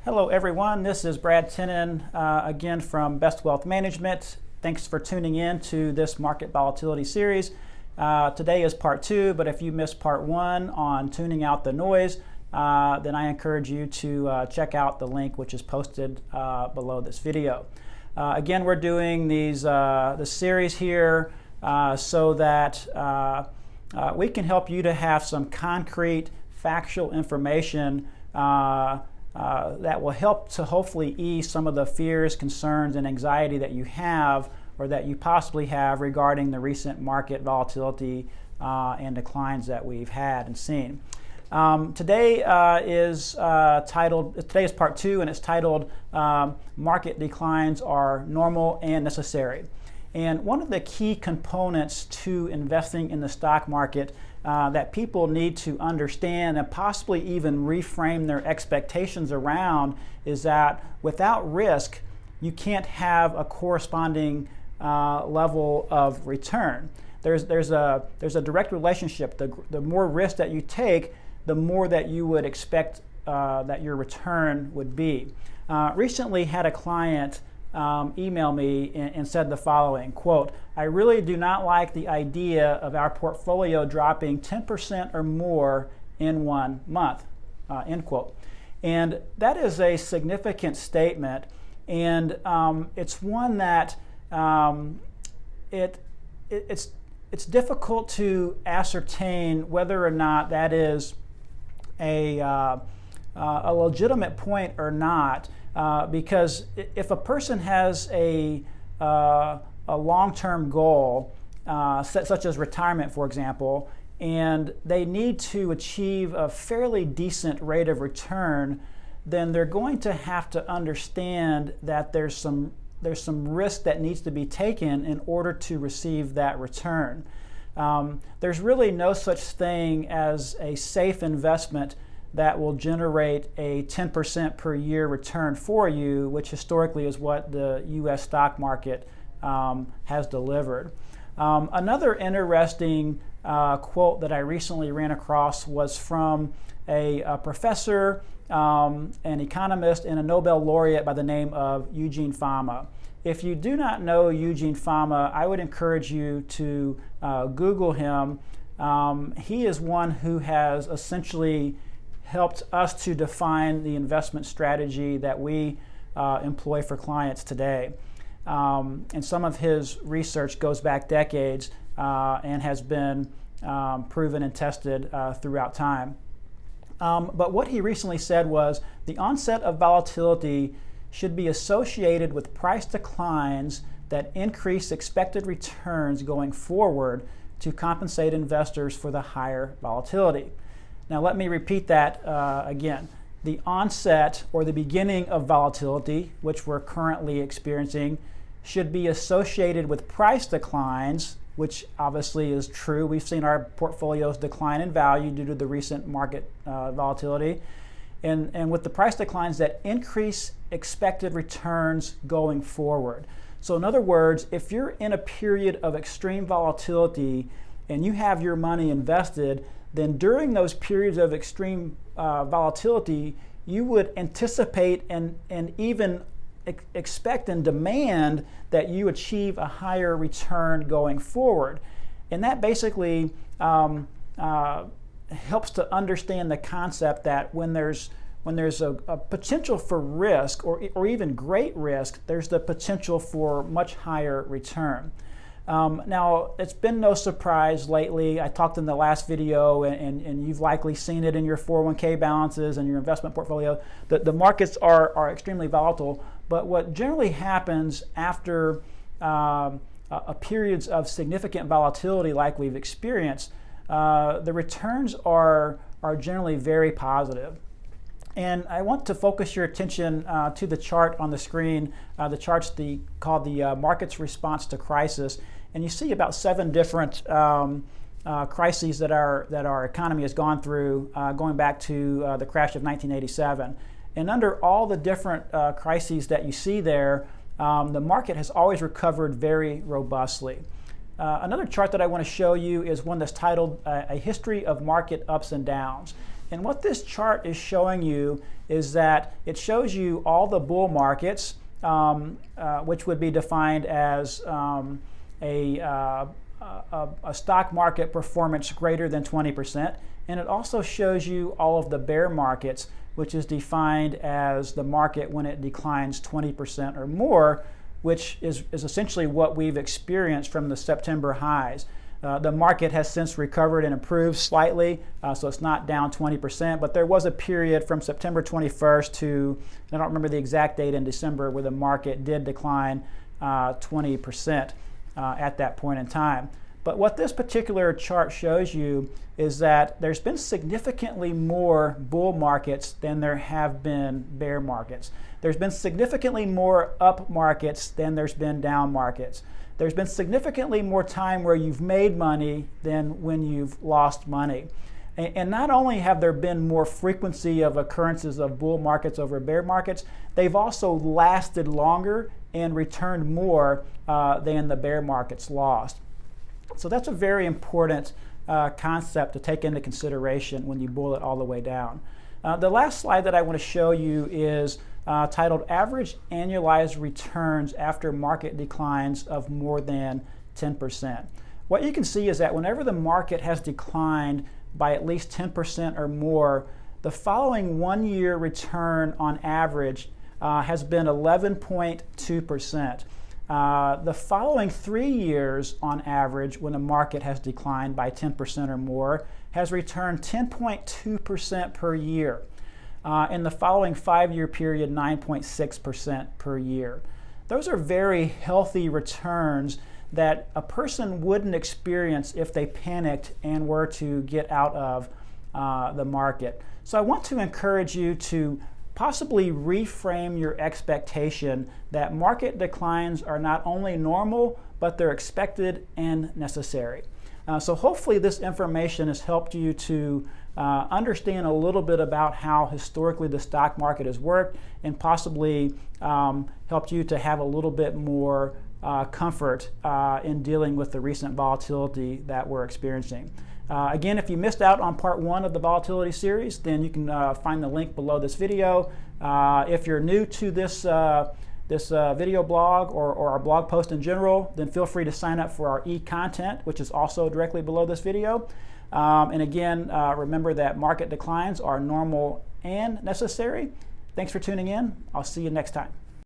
Hello everyone, this is Brad Tenen again from Best Wealth Management. Thanks for tuning in to this market volatility series. Today is part 2, but if you missed part 1 on tuning out the noise, then I encourage you to check out the link which is posted below this video. Again, we're doing the series here so that we can help you to have some concrete factual information that will help to hopefully ease some of the fears, concerns, and anxiety that you have or that you possibly have regarding the recent market volatility and declines that we've had and seen. Today is part 2, and it's titled Market Declines Are Normal and Necessary. And one of the key components to investing in the stock market that people need to understand and possibly even reframe their expectations around is that without risk, you can't have a corresponding level of return. There's a direct relationship. The more risk that you take, the more that you would expect that your return would be. Recently had a client email me and said the following, quote, "I really do not like the idea of our portfolio dropping 10% or more in 1 month," end quote. And that is a significant statement, and it's one that it's difficult to ascertain whether or not that is a legitimate point or not. Because if a person has a long-term goal, such as retirement, for example, and they need to achieve a fairly decent rate of return, then they're going to have to understand that there's some risk that needs to be taken in order to receive that return. There's really no such thing as a safe investment that will generate a 10% per year return for you, which historically is what the U.S. stock market has delivered. Another interesting quote that I recently ran across was from a professor, an economist, and a Nobel laureate by the name of Eugene Fama. If you do not know Eugene Fama, I would encourage you to Google him. He is one who has essentially helped us to define the investment strategy that we employ for clients today. And some of his research goes back decades and has been proven and tested throughout time. But what he recently said was the onset of volatility should be associated with price declines that increase expected returns going forward to compensate investors for the higher volatility. Now let me repeat that again. The onset or the beginning of volatility, which we're currently experiencing, should be associated with price declines, which obviously is true. We've seen our portfolios decline in value due to the recent market volatility. And with the price declines that increase expected returns going forward. So in other words, if you're in a period of extreme volatility and you have your money invested, then during those periods of extreme volatility, you would anticipate and even expect and demand that you achieve a higher return going forward. And that basically helps to understand the concept that when there's a potential for risk or even great risk, there's the potential for much higher return. Now, it's been no surprise lately. I talked in the last video, and you've likely seen it in your 401k balances and your investment portfolio. The markets are extremely volatile, but what generally happens after periods of significant volatility like we've experienced, the returns are generally very positive. And I want to focus your attention to the chart on the screen. The chart's called the Market's Response to Crisis. And you see about 7 different crises that our economy has gone through, going back to the crash of 1987. And under all the different crises that you see there, the market has always recovered very robustly. Another chart that I want to show you is one that's titled A History of Market Ups and Downs. And what this chart is showing you is that it shows you all the bull markets, which would be defined as a stock market performance greater than 20%. And it also shows you all of the bear markets, which is defined as the market when it declines 20% or more, which is essentially what we've experienced from the September highs. The market has since recovered and improved slightly, so it's not down 20%, but there was a period from September 21st to, I don't remember the exact date in December, where the market did decline 20% at that point in time. But what this particular chart shows you is that there's been significantly more bull markets than there have been bear markets. There's been significantly more up markets than there's been down markets. There's been significantly more time where you've made money than when you've lost money. And not only have there been more frequency of occurrences of bull markets over bear markets, they've also lasted longer and returned more than the bear markets lost. So that's a very important concept to take into consideration when you boil it all the way down. The last slide that I want to show you is titled Average Annualized Returns After Market Declines of More Than 10%. What you can see is that whenever the market has declined by at least 10% or more, the following 1 year return on average has been 11.2%. The following 3 years on average, when the market has declined by 10% or more, has returned 10.2% per year. In the following 5-year period, 9.6% per year. Those are very healthy returns that a person wouldn't experience if they panicked and were to get out of the market. So I want to encourage you to possibly reframe your expectation that market declines are not only normal, but they're expected and necessary. So hopefully this information has helped you to understand a little bit about how historically the stock market has worked, and possibly helped you to have a little bit more comfort in dealing with the recent volatility that we're experiencing. Again, if you missed out on part 1 of the volatility series, then you can find the link below this video. If you're new to this video blog or our blog post in general, then feel free to sign up for our e-content, which is also directly below this video. And again, remember that market declines are normal and necessary. Thanks for tuning in. I'll see you next time.